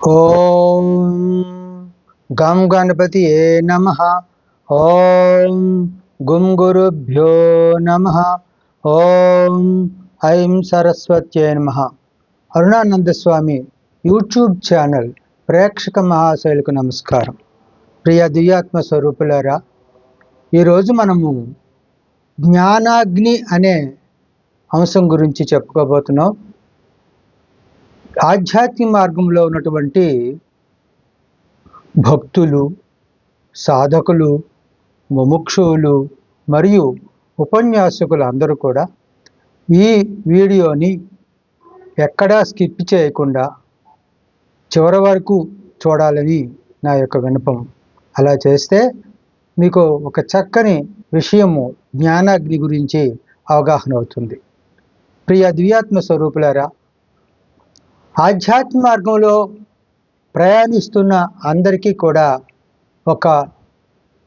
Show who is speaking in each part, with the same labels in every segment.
Speaker 1: ఓం గం గణపతియే నమః. ఓం గుం గురుభ్యో నమః. ఓం ఐం సరస్వత్యై నమః. అరుణానంద స్వామి యూట్యూబ్ ఛానల్ ప్రేక్షక మహాశయులకు నమస్కారం. ప్రియ దివ్యాత్మ స్వరూపులారా, ఈరోజు మనము జ్ఞానాగ్ని అనే అంశం గురించి చెప్పుకోబోతున్నాం. ఆధ్యాత్మిక మార్గంలో ఉన్నటువంటి భక్తులు, సాధకులు, ముముక్షువులు మరియు ఉపన్యాసకులు అందరూ కూడా ఈ వీడియోని ఎక్కడా స్కిప్ చేయకుండా చివరి వరకు చూడాలని నా యొక్క విన్నపం. అలా చేస్తే మీకు ఒక చక్కని విషయము జ్ఞానాగ్ని గురించి అవగాహన అవుతుంది. ప్రియ దివ్యాత్మ స్వరూపులారా, ఆధ్యాత్మిక మార్గంలో ప్రయాణిస్తున్న అందరికీ కూడా ఒక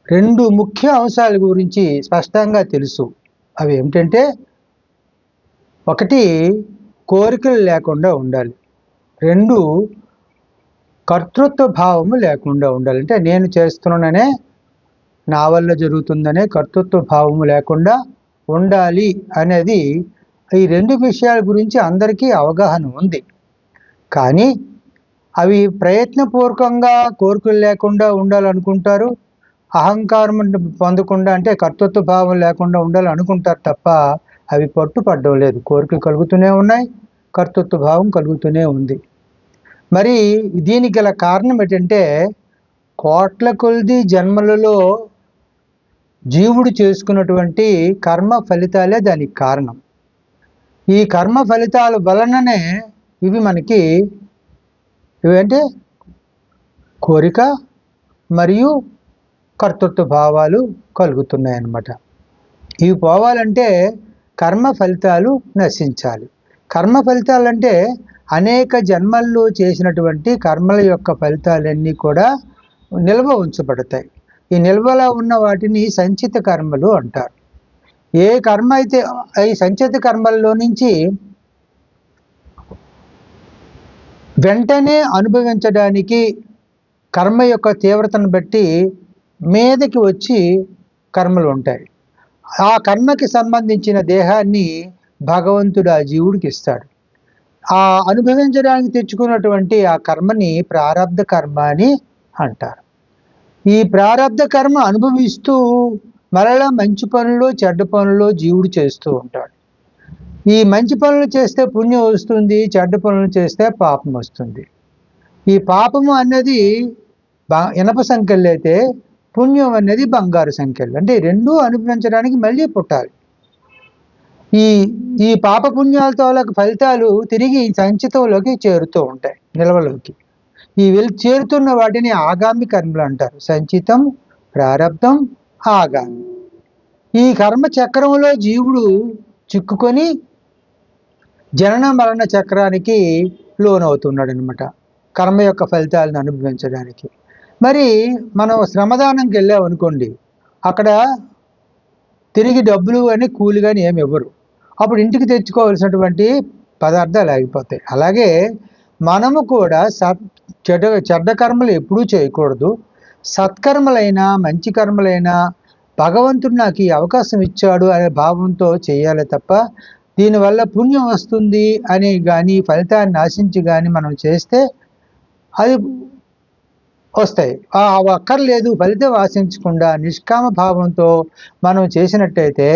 Speaker 1: రెండు ముఖ్య అంశాల గురించి స్పష్టంగా తెలుసు. అవి ఏమిటంటే, ఒకటి కోరికలు లేకుండా ఉండాలి, రెండు కర్తృత్వ భావము లేకుండా ఉండాలి. అంటే నేను చేస్తున్నాననే, నా వల్ల జరుగుతుందనే కర్తృత్వ భావము లేకుండా ఉండాలి అనేది, ఈ రెండు విషయాల గురించి అందరికీ అవగాహన ఉంది. కానీ అవి ప్రయత్నపూర్వకంగా కోరికలు లేకుండా ఉండాలనుకుంటారు, అహంకారం పొందకుండా అంటే కర్తృత్వ భావం లేకుండా ఉండాలనుకుంటారు తప్ప అవి పట్టుపడడం లేదు. కోరికలు కలుగుతూనే ఉన్నాయి, కర్తృత్వ భావం కలుగుతూనే ఉంది. మరి దీనికి గల కారణం ఏంటంటే, కోట్ల కొలది జన్మలలో జీవుడు చేసుకున్నటువంటి కర్మ ఫలితాలే దానికి కారణం. ఈ కర్మ ఫలితాల వలననే ఇవి మనకి ఇవేంటే కోరిక మరియు కర్తృత్వ భావాలు కలుగుతున్నాయన్నమాట. ఇవి పోవాలంటే కర్మ ఫలితాలు నశించాలి. కర్మ ఫలితాలంటే అనేక జన్మల్లో చేసినటువంటి కర్మల యొక్క ఫలితాలన్నీ కూడా నిల్వ ఉంచబడతాయి. ఈ నిల్వలో ఉన్న వాటిని సంచిత కర్మలు అంటారు. ఏ కర్మ అయితే ఈ సంచిత కర్మల్లో నుంచి వెంటనే అనుభవించడానికి కర్మ యొక్క తీవ్రతను బట్టి మీదకి వచ్చి కర్మలు ఉంటాయి. ఆ కర్మకి సంబంధించిన దేహాన్ని భగవంతుడు ఆ జీవుడికి ఇస్తాడు. ఆ అనుభవించడానికి తెచ్చుకున్నటువంటి ఆ కర్మని ప్రారబ్ధ కర్మ అని అంటారు. ఈ ప్రారబ్ధ కర్మ అనుభవిస్తూ మరలా మంచి పనులు చెడ్డ పనులు జీవుడు చేస్తూ ఉంటాడు. ఈ మంచి పనులు చేస్తే పుణ్యం వస్తుంది, చెడ్డ పనులు చేస్తే పాపం వస్తుంది. ఈ పాపము అన్నది ఇనప సంఖ్యలు అయితే, పుణ్యం అనేది బంగారు సంఖ్యలు. అంటే రెండూ అనుభవించడానికి మళ్ళీ పుట్టాలి. ఈ ఈ పాప పుణ్యాలతో ఫలితాలు తిరిగి సంచితంలోకి చేరుతూ ఉంటాయి, నిల్వలోకి. ఈ చేరుతున్న వాటిని ఆగామి కర్మలు అంటారు. సంచితం, ప్రారబ్ధం, ఆగామి. ఈ కర్మ చక్రంలో జీవుడు చిక్కుకొని జనన మరణ చక్రానికి లోనవుతున్నాడు అనమాట, కర్మ యొక్క ఫలితాలను అనుభవించడానికి. మరి మనం శ్రమదానంకి వెళ్ళామనుకోండి, అక్కడ తిరిగి డబ్బులు అని కూలి కానీ ఏమి ఇవ్వరు. అప్పుడు ఇంటికి తెచ్చుకోవాల్సినటువంటి పదార్థాలు ఆగిపోతాయి. అలాగే మనము కూడా చెడ్డ కర్మలు ఎప్పుడూ చేయకూడదు. సత్కర్మలైనా మంచి కర్మలైనా భగవంతుడు నాకు ఈ అవకాశం ఇచ్చాడు అనే భావంతో చేయాలి తప్ప, దీనివల్ల పుణ్యం వస్తుంది అని కానీ ఫలితాన్ని ఆశించి కానీ మనం చేస్తే అది వస్తాయి. అక్కర్లేదు, ఫలితం ఆశించకుండా నిష్కామ భావంతో మనం చేసినట్టయితే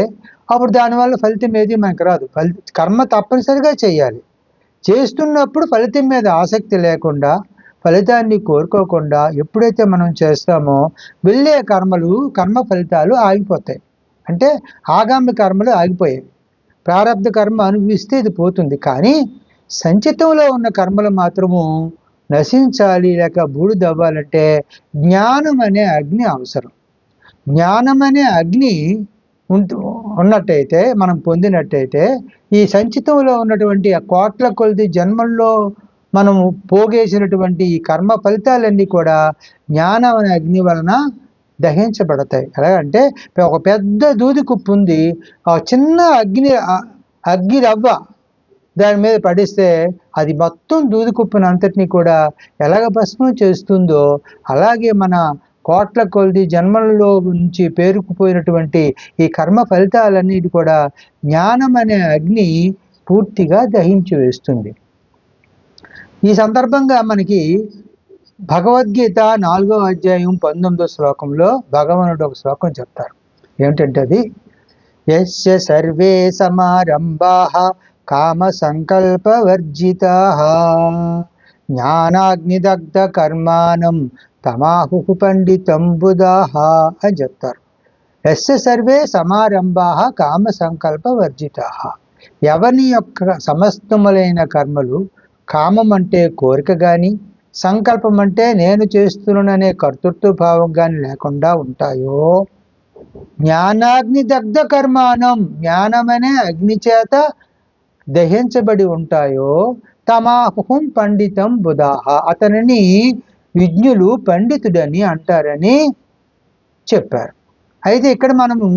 Speaker 1: అప్పుడు దానివల్ల ఫలితం ఏది మనకు రాదు. కర్మ తప్పనిసరిగా చేయాలి. చేస్తున్నప్పుడు ఫలితం మీద ఆసక్తి లేకుండా, ఫలితాన్ని కోరుకోకుండా ఎప్పుడైతే మనం చేస్తామో వెళ్ళే కర్మ ఫలితాలు ఆగిపోతాయి. అంటే ఆగామి కర్మలు ఆగిపోయాయి. ప్రారబ్ధ కర్మ అనుభవిస్తే ఇది పోతుంది. కానీ సంచితంలో ఉన్న కర్మలు మాత్రము నశించాలి, లేక బూడిదవ్వాలంటే జ్ఞానం అనే అగ్ని అవసరం. జ్ఞానం అనే అగ్ని ఉన్నట్టయితే, మనం పొందినట్టయితే, ఈ సంచితంలో ఉన్నటువంటి ఆ కోట్ల కొలది జన్మల్లో మనము పోగేసినటువంటి ఈ కర్మ ఫలితాలన్నీ కూడా జ్ఞానం అనే అగ్ని వలన దహించబడతాయి. ఎలాగంటే, ఒక పెద్ద దూది కుప్పు ఉంది, ఆ చిన్న అగ్ని రవ్వ దాని మీద పడిస్తే అది మొత్తం దూదికుప్పనంతటిని కూడా ఎలాగ భస్మం చేస్తుందో అలాగే మన కోట్ల కొలది జన్మలలో నుంచి పేరుకుపోయినటువంటి ఈ కర్మ ఫలితాలన్నిటి కూడా జ్ఞానం అనే అగ్ని పూర్తిగా దహించి వేస్తుంది. ఈ సందర్భంగా మనకి భగవద్గీత 4వ అధ్యాయం 19వ శ్లోకంలో భగవానుడు ఒక శ్లోకం చెప్తారు. ఏమిటంటే అది యస్య సర్వే సమారంభాః కామ సంకల్ప వర్జితాః జ్ఞానాగ్నిదగ్ధ కర్మాణం తమాహుః పండితం బుధాః అని చెప్తారు. యస్య సర్వే సమారంభాః కామ సంకల్ప వర్జితాః, ఎవని యొక్క సమస్తములైన కర్మలు కామం అంటే కోరిక కానీ, సంకల్పం అంటే నేను చేస్తున్నాననే కర్తృత్వ భావం కానీ లేకుండా ఉంటాయో, జ్ఞానాగ్ని దగ్ధ కర్మాణం, జ్ఞానమనే అగ్ని చేత దహించబడి ఉంటాయో, తమాహుం పండితం బుధాహ, అతనిని విజ్ఞులు పండితుడని అంటారని చెప్పారు. అయితే ఇక్కడ మనము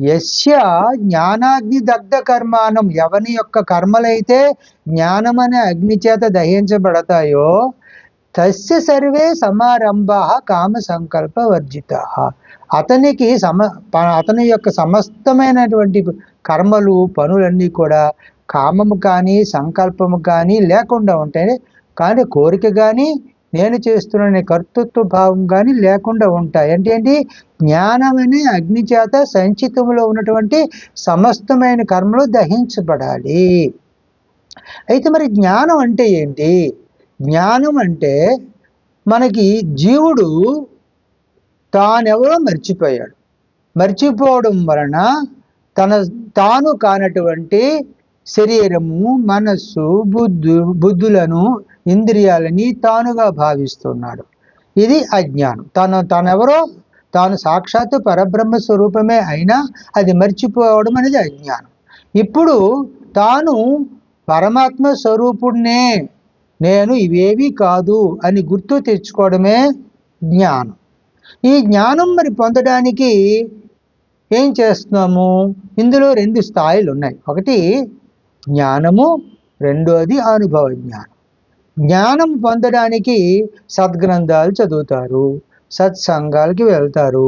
Speaker 1: యస్య జ్ఞానాగ్ని దగ్ధ కర్మాణం, ఎవని యొక్క కర్మలైతే జ్ఞానమనే అగ్ని చేత దహించబడతాయో, తస్య సర్వే సమారంభాః కామ సంకల్ప వర్జితాః, అతనికి అతని యొక్క సమస్తమైనటువంటి కర్మలు పనులన్నీ కూడా కామము కానీ సంకల్పము కానీ లేకుండా ఉంటాయి. కానీ కోరిక కానీ నేను చేస్తున్న కర్తృత్వ భావం కానీ లేకుండా ఉంటాయి. అంటే ఏంటి? జ్ఞానమనే అగ్ని చేత సంచితములో ఉన్నటువంటి సమస్తమైన కర్మలు దహించబడాలి. అయితే మరి జ్ఞానం అంటే ఏంటి? జ్ఞానం అంటే మనకి జీవుడు తానెవరో మర్చిపోయాడు. మర్చిపోవడం వలన తాను కానటువంటి శరీరము, మనస్సు, బుద్ధులను, ఇంద్రియాలని తానుగా భావిస్తున్నాడు. ఇది అజ్ఞానం. తనెవరో, తాను సాక్షాత్తు పరబ్రహ్మ స్వరూపమే అయినా అది మర్చిపోవడం అనేది అజ్ఞానం. ఇప్పుడు తాను పరమాత్మ స్వరూపుడినే, నేను ఇవేవి కాదు అని గుర్తు తెచ్చుకోవడమే జ్ఞానం. ఈ జ్ఞానం మరి పొందడానికి ఏం చేస్తున్నాము? ఇందులో 2 స్థాయిలు ఉన్నాయి. ఒకటి జ్ఞానము, రెండోది అనుభవ జ్ఞానం. జ్ఞానం పొందడానికి సద్గ్రంథాలు చదువుతారు, సత్సంగాలకి వెళ్తారు,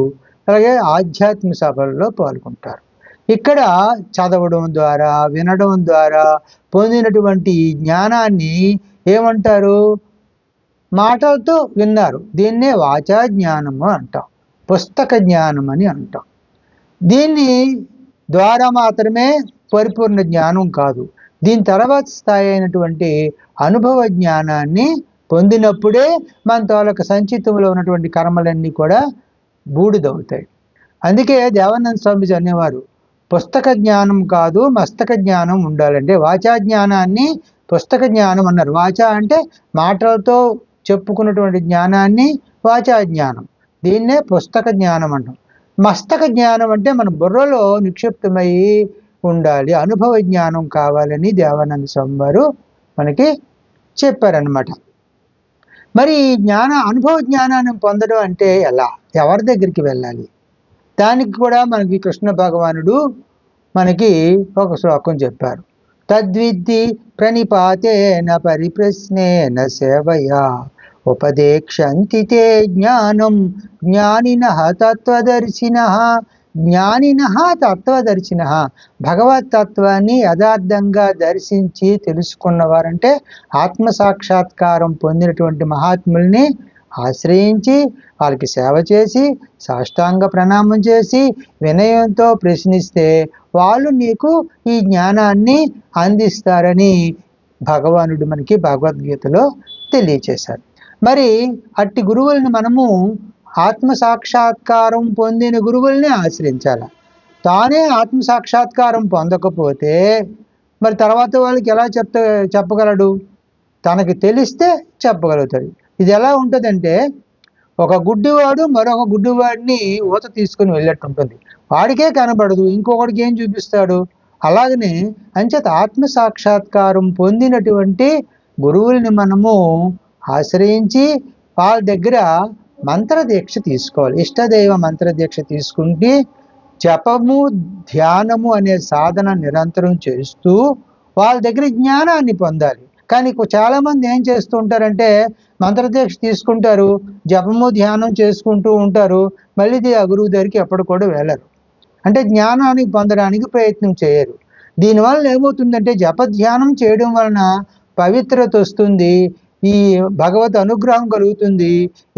Speaker 1: అలాగే ఆధ్యాత్మిక సభల్లో పాల్గొంటారు. ఇక్కడ చదవడం ద్వారా, వినడం ద్వారా పొందినటువంటి జ్ఞానాన్ని ఏమంటారు? మాటలతో విన్నారు, దీన్నే వాచా జ్ఞానము అంటాం, పుస్తక జ్ఞానం అని అంటాం. దీన్ని ద్వారా మాత్రమే పరిపూర్ణ జ్ఞానం కాదు. దీని తర్వాత స్థాయి అయినటువంటి అనుభవ జ్ఞానాన్ని పొందినప్పుడే మన తాలూకు సంచితంలో ఉన్నటువంటి కర్మలన్నీ కూడా బూడిదవుతాయి. అందుకే దేవానంద స్వామిజీ అనేవారు, పుస్తక జ్ఞానం కాదు మస్తక జ్ఞానం ఉండాలంటే వాచా జ్ఞానాన్ని పుస్తక జ్ఞానం అన్నారు. వాచా అంటే మాటలతో చెప్పుకున్నటువంటి జ్ఞానాన్ని వాచా జ్ఞానం, దీన్నే పుస్తక జ్ఞానం అంటాం. మస్తక జ్ఞానం అంటే మన బుర్రలో నిక్షిప్తమై ఉండాలి, అనుభవ జ్ఞానం కావాలని దేవానంద స్వామి వారు మనకి చెప్పారనమాట. మరి అనుభవ జ్ఞానాన్ని పొందడం అంటే ఎలా, ఎవరి దగ్గరికి వెళ్ళాలి? దానికి కూడా మనకి కృష్ణ భగవానుడు మనకి ఒక శ్లోకం చెప్పారు. తద్విద్ధి ప్రణిపాతేన పరిప్రశ్నేన సేవయా ఉపదేక్షంతి తే జ్ఞానం జ్ఞానినః తత్వదర్శినః. జ్ఞానినః తత్వదర్శినః, భగవతత్వాన్ని యథార్థంగా దర్శించి తెలుసుకున్నవారంటే ఆత్మసాక్షాత్కారం పొందినటువంటి మహాత్ముల్ని ఆశ్రయించి వాళ్ళకి సేవ చేసి సాష్టాంగ ప్రణామం చేసి వినయంతో ప్రశ్నిస్తే వాళ్ళు నీకు ఈ జ్ఞానాన్ని అందిస్తారని భగవానుడు మనకి భగవద్గీతలో తెలియచేశారు. మరి అట్టి గురువుల్ని మనము ఆత్మసాక్షాత్కారం పొందిన గురువుల్ని ఆశ్రయించాలి. తానే ఆత్మసాక్షాత్కారం పొందకపోతే మరి తర్వాత వాళ్ళకి ఎలా చెప్పగలడు? తనకి తెలిస్తే చెప్పగలుగుతాడు. ఇది ఎలా ఉంటుందంటే, ఒక గుడ్డివాడు మరొక గుడ్డివాడిని ఊత తీసుకుని వెళ్ళట్టు ఉంటుంది. వాడికే కనబడదు, ఇంకొకడికి ఏం చూపిస్తాడు? అలాగనే అంచేత ఆత్మసాక్షాత్కారం పొందినటువంటి గురువుల్ని మనము ఆశ్రయించి వాళ్ళ దగ్గర మంత్రదీక్ష తీసుకోవాలి. ఇష్టదైవ మంత్రదీక్ష తీసుకుంటే జపము ధ్యానము అనే సాధన నిరంతరం చేస్తూ వాళ్ళ దగ్గర జ్ఞానాన్ని పొందాలి. కానీ చాలామంది ఏం చేస్తూ ఉంటారంటే మంత్రదీక్ష తీసుకుంటారు, జపము ధ్యానం చేసుకుంటూ ఉంటారు, మళ్ళీ ఆ గురువు దగ్గరికి ఎప్పుడు కూడా వెళ్ళరు. అంటే జ్ఞానాన్ని పొందడానికి ప్రయత్నం చేయరు. దీనివల్ల ఏమవుతుందంటే జపధ్యానం చేయడం వలన పవిత్రత వస్తుంది, ఈ భగవత్ అనుగ్రహం కలుగుతుంది,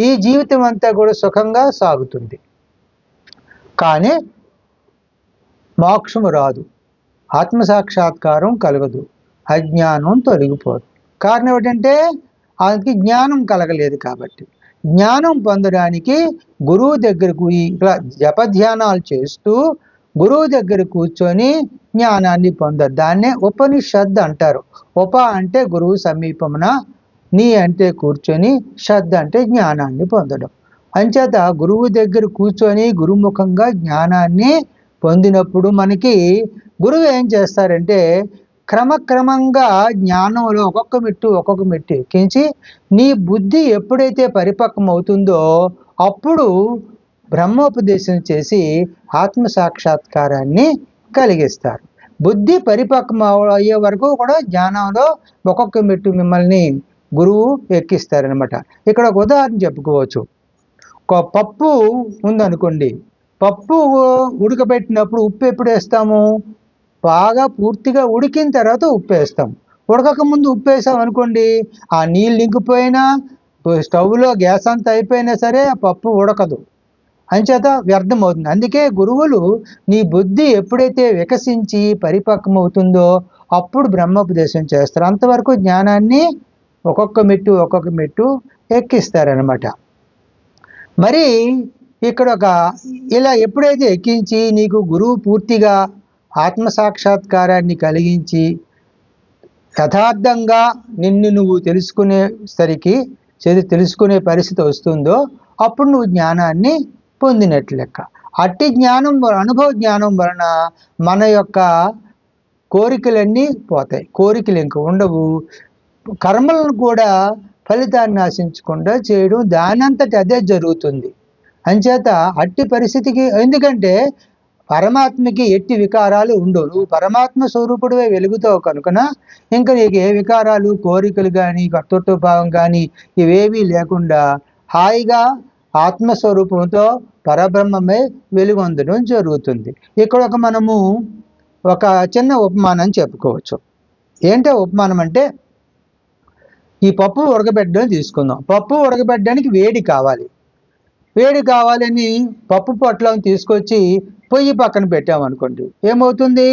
Speaker 1: ఈ జీవితం అంతా కూడా సుఖంగా సాగుతుంది. కానీ మోక్షము రాదు, ఆత్మసాక్షాత్కారం కలగదు, అజ్ఞానం తొలగిపోదు. కారణం ఏంటంటే ఆయనకి జ్ఞానం కలగలేదు. కాబట్టి జ్ఞానం పొందడానికి గురువు దగ్గరకు ఇట్లా జపధ్యానాలు చేస్తూ గురువు దగ్గర కూర్చొని జ్ఞానాన్ని పొందరు. దాన్నే ఉపనిషద్ అంటారు. ఉప అంటే గురువు సమీపమున, నీ అంటే కూర్చొని, శ్రద్ధ అంటే జ్ఞానాన్ని పొందడం. అంచేత గురువు దగ్గర కూర్చొని గురుముఖంగా జ్ఞానాన్ని పొందినప్పుడు మనకి గురువు ఏం చేస్తారంటే క్రమక్రమంగా జ్ఞానంలో ఒక్కొక్క మెట్టు ఎక్కించి నీ బుద్ధి ఎప్పుడైతే పరిపక్వం అవుతుందో అప్పుడు బ్రహ్మోపదేశం చేసి ఆత్మసాక్షాత్కారాన్ని కలిగిస్తారు. బుద్ధి పరిపక్వం అయ్యే వరకు కూడా జ్ఞానంలో ఒక్కొక్క మెట్టు మిమ్మల్ని గురువు ఎక్కిస్తారనమాట. ఇక్కడ ఒక ఉదాహరణ చెప్పుకోవచ్చు. ఒక పప్పు ఉందనుకోండి, పప్పు ఉడకబెట్టినప్పుడు ఉప్పు ఎప్పుడు వేస్తాము? బాగా పూర్తిగా ఉడికిన తర్వాత ఉప్పు వేస్తాం. ఉడకక ముందు ఉప్పు వేసాం అనుకోండి, ఆ నీళ్ళు ఇంకిపోయినా స్టవ్లో గ్యాస్ అంతా అయిపోయినా సరే ఆ పప్పు ఉడకదు, అంచేత వ్యర్థం అవుతుంది. అందుకే గురువులు నీ బుద్ధి ఎప్పుడైతే వికసించి పరిపక్వం అవుతుందో అప్పుడు బ్రహ్మోపదేశం చేస్తారు. అంతవరకు జ్ఞానాన్ని ఒక్కొక్క మెట్టు ఎక్కిస్తారనమాట. మరి ఇక్కడ ఇలా ఎప్పుడైతే ఎక్కించి నీకు గురువు పూర్తిగా ఆత్మసాక్షాత్కారాన్ని కలిగించి యథార్థంగా నిన్ను నువ్వు తెలుసుకునే పరిస్థితి వస్తుందో అప్పుడు నువ్వు జ్ఞానాన్ని పొందినట్లు లెక్క. అట్టి జ్ఞానం, అనుభవ జ్ఞానం వలన మన యొక్క కోరికలన్నీ పోతాయి, కోరికలు ఇంక ఉండవు. కర్మలను కూడా ఫలితాన్ని ఆశించకుండా చేయడం దానంతటి అదే జరుగుతుంది. అంచేత అట్టి పరిస్థితికి, ఎందుకంటే పరమాత్మకి ఎట్టి వికారాలు ఉండవు. నువ్వు పరమాత్మ స్వరూపుడివే వెలుగుతావు కనుకన ఇంకా నీకు ఏ వికారాలు, కోరికలు కానీ కర్తృత్వ భావం కానీ ఇవేవీ లేకుండా హాయిగా ఆత్మస్వరూపంతో పరబ్రహ్మమే వెలుగొందడం జరుగుతుంది. ఇక్కడ మనము ఒక చిన్న ఉపమానం చెప్పుకోవచ్చు. ఏంటో ఉపమానం అంటే, ఈ పప్పు ఉడకబెట్టడం తీసుకుందాం. పప్పు ఉడకబెట్టడానికి వేడి కావాలని పప్పు పొట్లం తీసుకొచ్చి పొయ్యి పక్కన పెట్టామనుకోండి, ఏమవుతుంది?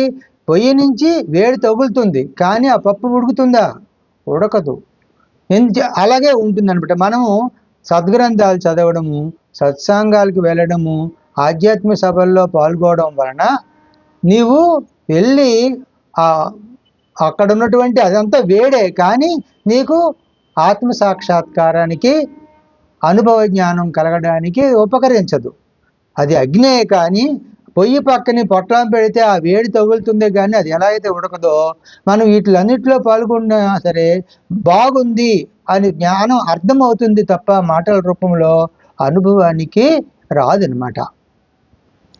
Speaker 1: పొయ్యి నుంచి వేడి తగులుతుంది, కానీ ఆ పప్పు ఉడుకుతుందా? ఉడకదు. అలాగే ఉంటుందన్నమాట. మనము సద్గ్రంథాలు చదవడము, సత్సంగాలకు వెళ్ళడము, ఆధ్యాత్మిక సభల్లో పాల్గొనడం వలన నీవు వెళ్ళి అక్కడ ఉన్నటువంటి అదంతా వేడే, కానీ నీకు ఆత్మసాక్షాత్కారానికి, అనుభవ జ్ఞానం కలగడానికి ఉపకరించదు. అది అగ్నే, కానీ పొయ్యి పక్కని పొట్లం పెడితే ఆ వేడి తగులుతుందే కానీ అది ఎలా అయితే ఉడకదో, మనం వీటిలన్నిటిలో పాల్గొన్నా సరే బాగుంది అని జ్ఞానం అర్థమవుతుంది తప్ప మాటల రూపంలో అనుభవానికి రాదనమాట.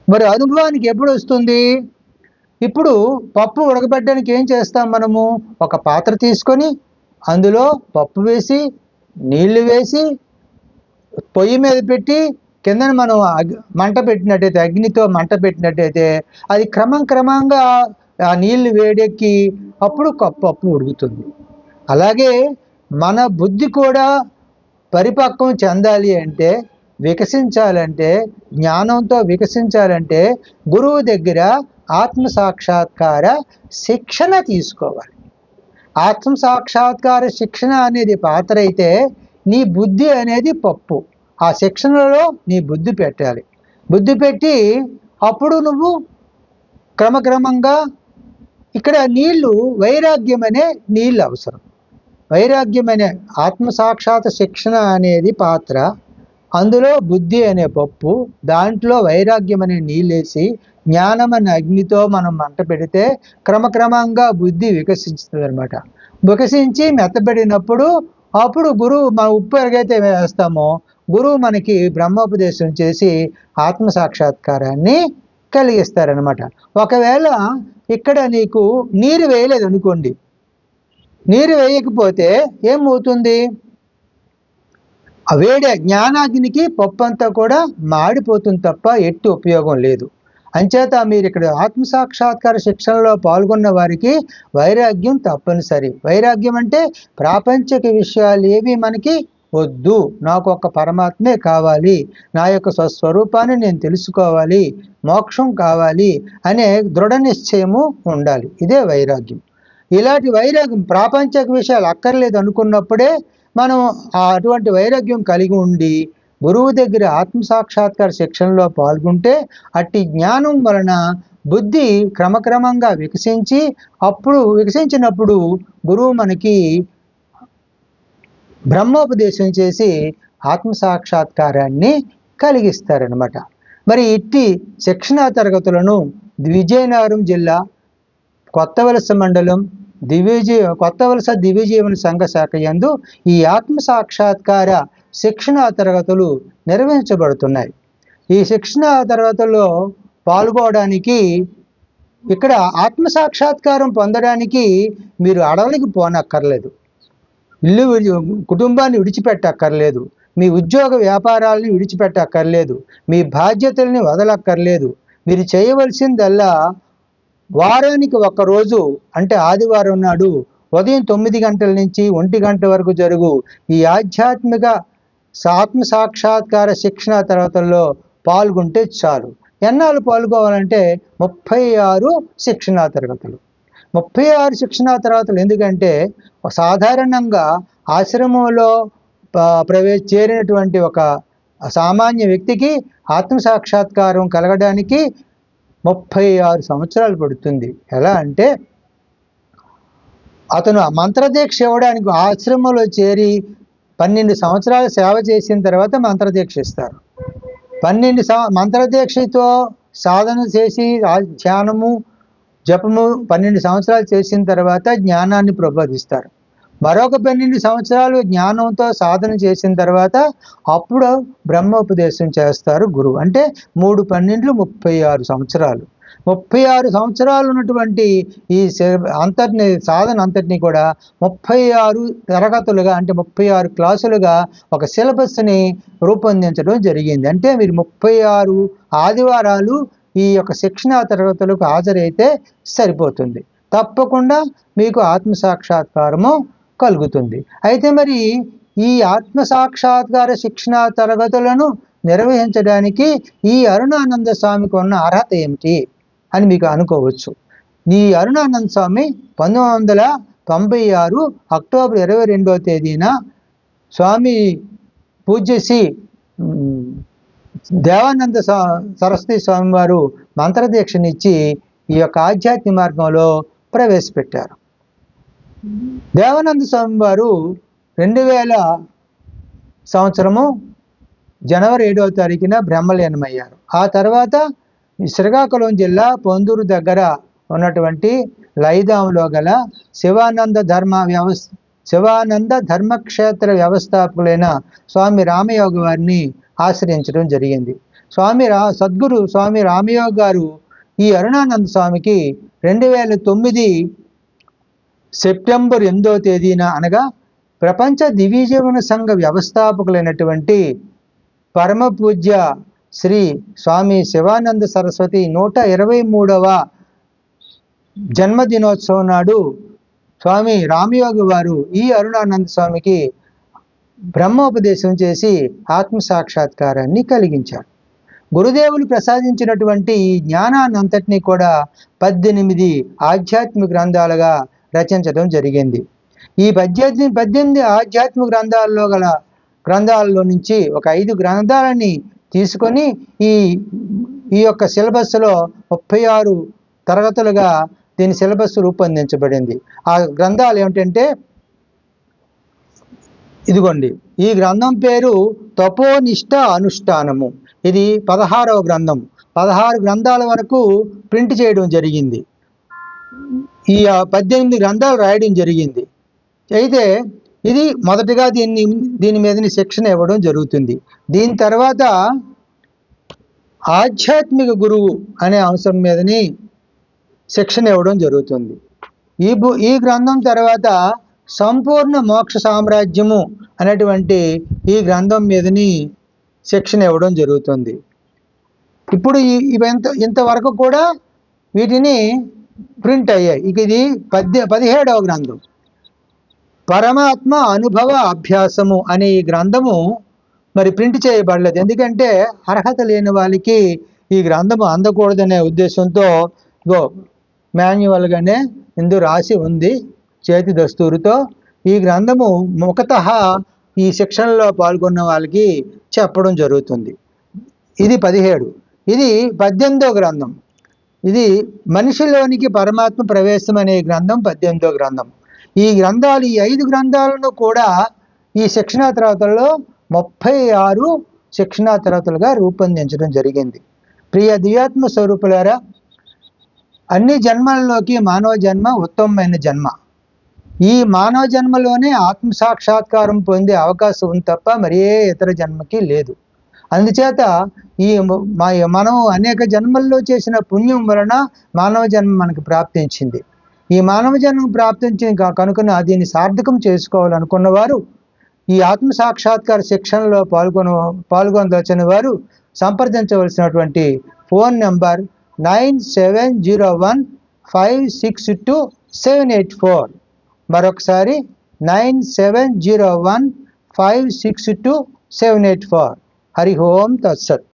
Speaker 1: మరి అనుభవానికి ఎప్పుడు వస్తుంది? ఇప్పుడు పప్పు ఉడకబెట్టడానికి ఏం చేస్తాం మనము? ఒక పాత్ర తీసుకొని అందులో పప్పు వేసి, నీళ్లు వేసి, పొయ్యి మీద పెట్టి కిందన మనం మంట పెట్టినట్టయితే, అగ్నితో మంట పెట్టినట్టయితే అది క్రమంగా ఆ నీళ్లు వేడెక్కి అప్పుడు పప్పు ఉడుకుతుంది. అలాగే మన బుద్ధి కూడా పరిపక్వం చెందాలి అంటే, వికసించాలంటే, జ్ఞానంతో వికసించాలంటే గురువు దగ్గర ఆత్మసాక్షాత్కార శిక్షణ తీసుకోవాలి. ఆత్మసాక్షాత్కార శిక్షణ అనేది పాత్ర అయితే, నీ బుద్ధి అనేది పప్పు. ఆ శిక్షణలో నీ బుద్ధి పెట్టాలి. బుద్ధి పెట్టి అప్పుడు నువ్వు క్రమంగా ఇక్కడ వైరాగ్యం అనే నీళ్ళు అవసరం. వైరాగ్యం అనే ఆత్మసాక్షాత్ శిక్షణ అనేది పాత్ర, అందులో బుద్ధి అనే పప్పు, దాంట్లో వైరాగ్యం అనే నీళ్ళేసి జ్ఞానం అనే అగ్నితో మనం మంట పెడితే క్రమంగా బుద్ధి వికసిస్తుంది అనమాట. వికసించి మెత్తబడినప్పుడు అప్పుడు గురువు, మన ఉప్పు ఎలాగైతే వేస్తామో గురువు మనకి బ్రహ్మోపదేశం చేసి ఆత్మసాక్షాత్కారాన్ని కలిగిస్తారనమాట. ఒకవేళ ఇక్కడ నీకు నీరు వేయలేదు అనుకోండి, నీరు వేయకపోతే ఏమవుతుంది? ఆ వేడి జ్ఞానాగ్నికి పప్పు అంతా కూడా మాడిపోతుంది తప్ప ఎట్టి ఉపయోగం లేదు. అంచేత మీరు ఇక్కడ ఆత్మసాక్షాత్కార శిక్షణలో పాల్గొన్న వారికి వైరాగ్యం తప్పనిసరి. వైరాగ్యం అంటే ప్రాపంచిక విషయాలు ఏవి మనకి వద్దు, నాకు ఒక పరమాత్మే కావాలి, నా యొక్క స్వస్వరూపాన్ని నేను తెలుసుకోవాలి, మోక్షం కావాలి అనే దృఢ నిశ్చయము ఉండాలి. ఇదే వైరాగ్యం. ఇలాంటి వైరాగ్యం ప్రాపంచిక విషయాలు అక్కర్లేదు అనుకున్నప్పుడే మనం అటువంటి వైరాగ్యం కలిగి ఉండి గురువు దగ్గర ఆత్మసాక్షాత్కార శిక్షణలో పాల్గొంటే అట్టి జ్ఞానం వలన బుద్ధి క్రమక్రమంగా వికసించినప్పుడు గురువు మనకి బ్రహ్మోపదేశం చేసి ఆత్మసాక్షాత్కారాన్ని కలిగిస్తారనమాట. మరి ఇట్టి శిక్షణా తరగతులను విజయనగరం జిల్లా కొత్తవలస మండలం కొత్తవలస దివ్యజీవన సంఘ శాఖ యందు ఈ ఆత్మసాక్షాత్కార శిక్షణా తరగతులు నిర్వహించబడుతున్నాయి. ఈ శిక్షణా తరగతుల్లో పాల్గొనడానికి ఇక్కడ ఆత్మసాక్షాత్కారం పొందడానికి మీరు అడవులకి పోనక్కర్లేదు, కుటుంబాన్ని విడిచిపెట్టక్కర్లేదు, మీ ఉద్యోగ వ్యాపారాలని విడిచిపెట్టక్కర్లేదు, మీ బాధ్యతల్ని వదలక్కర్లేదు. మీరు చేయవలసిందల్లా వారానికి ఒక్కరోజు అంటే ఆదివారం నాడు ఉదయం 9 గంటల నుంచి 1 గంట వరకు జరుగు ఈ ఆధ్యాత్మిక ఆత్మసాక్షాత్కార శిక్షణ తరగతుల్లో పాల్గొంటే చాలు. ఎన్నాళ్ళు పాల్గొవాలంటే 36 శిక్షణా తరగతులు. 36 శిక్షణా తరగతులు. ఎందుకంటే సాధారణంగా ఆశ్రమంలో చేరినటువంటి ఒక సామాన్య వ్యక్తికి ఆత్మసాక్షాత్కారం కలగడానికి 36 సంవత్సరాలు పడుతుంది. ఎలా అంటే అతను మంత్రదీక్ష ఇవ్వడానికి ఆశ్రమంలో చేరి 12 సంవత్సరాలు సేవ చేసిన తర్వాత మంత్రదీక్ష ఇస్తారు. 12 మంత్రదీక్షతో సాధన చేసి ధ్యానము జపము 12 సంవత్సరాలు చేసిన తర్వాత జ్ఞానాన్ని ప్రబోధిస్తారు. మరొక 12 సంవత్సరాలు జ్ఞానంతో సాధన చేసిన తర్వాత అప్పుడు బ్రహ్మోపదేశం చేస్తారు గురువు. అంటే 3 12 36 సంవత్సరాలు. 36 సంవత్సరాలు ఉన్నటువంటి ఈ సాధన అంతటిని కూడా 36 తరగతులుగా అంటే 36 క్లాసులుగా ఒక సిలబస్ని రూపొందించడం జరిగింది. అంటే మీరు 36 ఆదివారాలు ఈ యొక్క శిక్షణా తరగతులకు హాజరైతే సరిపోతుంది. తప్పకుండా మీకు ఆత్మసాక్షాత్కారము కలుగుతుంది. అయితే మరి ఈ ఆత్మసాక్షాత్కార శిక్షణా తరగతులను నిర్వహించడానికి ఈ అరుణానంద స్వామికి ఉన్న అర్హత ఏమిటి అని మీకు అనుకోవచ్చు. ఈ అరుణానంద స్వామి 1996 అక్టోబర్ 22వ తేదీన స్వామి పూజ్యశ్రీ దేవానంద సరస్వతి స్వామి వారు మంత్రదీక్షనిచ్చి ఈ యొక్క ఆధ్యాత్మిక మార్గంలో ప్రవేశపెట్టారు. దేవానంద స్వామి వారు 2000 సంవత్సరము జనవరి 7వ తారీఖున బ్రహ్మలీనమయ్యారు. ఆ తర్వాత శ్రీకాకుళం జిల్లా పొందూరు దగ్గర ఉన్నటువంటి లైదాంలో గల శివానంద ధర్మక్షేత్ర వ్యవస్థాపకులైన స్వామి రామయోగ వారిని ఆశ్రయించడం జరిగింది. సద్గురు స్వామి రామయోగ గారు ఈ అరుణానంద స్వామికి 2009 సెప్టెంబర్ 8వ తేదీన అనగా ప్రపంచ దివ్యజీవన సంఘ వ్యవస్థాపకులైనటువంటి పరమ పూజ్య శ్రీ స్వామి శివానంద సరస్వతి 123వ జన్మదినోత్సవం నాడు స్వామి రామయోగ వారు ఈ అరుణానంద స్వామికి బ్రహ్మోపదేశం చేసి ఆత్మసాక్షాత్కారాన్ని కలిగించారు. గురుదేవులు ప్రసాదించినటువంటి ఈ జ్ఞానాన్ని అంతటినీ కూడా 18 ఆధ్యాత్మిక గ్రంథాలుగా రచించడం జరిగింది. ఈ 18 ఆధ్యాత్మిక గ్రంథాలలో నుంచి ఒక 5 గ్రంథాలని తీసుకొని ఈ యొక్క సిలబస్లో 36 తరగతులుగా దీని సిలబస్ రూపొందించబడింది. ఆ గ్రంథాలు ఏమిటంటే ఇదిగోండి, ఈ గ్రంథం పేరు తపోనిష్ట అనుష్ఠానము. ఇది 16వ గ్రంథం. 16 గ్రంథాల వరకు ప్రింట్ చేయడం జరిగింది. ఈ 18 గ్రంథాలు రాయడం జరిగింది. అయితే ఇది మొదటగా దీని మీద శిక్షణ ఇవ్వడం జరుగుతుంది. దీని తర్వాత ఆధ్యాత్మిక గురువు అనే అంశం మీదని శిక్షణ ఇవ్వడం జరుగుతుంది. ఈ గ్రంథం తర్వాత సంపూర్ణ మోక్ష సామ్రాజ్యము అనేటువంటి ఈ గ్రంథం మీదని శిక్షణ ఇవ్వడం జరుగుతుంది. ఇప్పుడు ఇంతవరకు కూడా వీటిని ప్రింట్ అయ్యాయి. ఇక ఇది 17వ గ్రంథం, పరమాత్మ అనుభవ అభ్యాసము అనే ఈ గ్రంథము మరి ప్రింట్ చేయబడలేదు. ఎందుకంటే అర్హత లేని వాళ్ళకి ఈ గ్రంథము అందకూడదనే ఉద్దేశంతో మాన్యువల్గానే ఇందు రాసి ఉంది చేతి దస్తూరుతో. ఈ గ్రంథము ముఖతః ఈ శిక్షణలో పాల్గొన్న వాళ్ళకి చెప్పడం జరుగుతుంది. ఇది 17. ఇది 18వ గ్రంథం. ఇది మనిషిలోనికి పరమాత్మ ప్రవేశం అనే గ్రంథం 18వ గ్రంథం. ఈ 5 గ్రంథాలను కూడా ఈ శిక్షణా తరగతుల్లో 36 శిక్షణా తరగతులుగా రూపొందించడం జరిగింది. ప్రియ దివ్యాత్మ స్వరూపులారా, అన్ని జన్మలలోకి మానవ జన్మ ఉత్తమమైన జన్మ. ఈ మానవ జన్మలోనే ఆత్మసాక్షాత్కారం పొందే అవకాశం ఉంది తప్ప మరి ఏ ఇతర జన్మకి లేదు. అందుచేత మనం అనేక జన్మల్లో చేసిన పుణ్యం వలన మానవ జన్మ మనకు ప్రాప్తించింది. ఈ మానవ జన్మ ప్రాప్తించింది కనుక దీన్ని సార్థకం చేసుకోవాలనుకున్న వారు ఈ ఆత్మ సాక్షాత్కార శిక్షణలో పాల్గొనదలిచిన వారు సంప్రదించవలసినటువంటి ఫోన్ నంబర్ 9701562784. మరొకసారి 9701562784. హరి ఓం తత్సత్.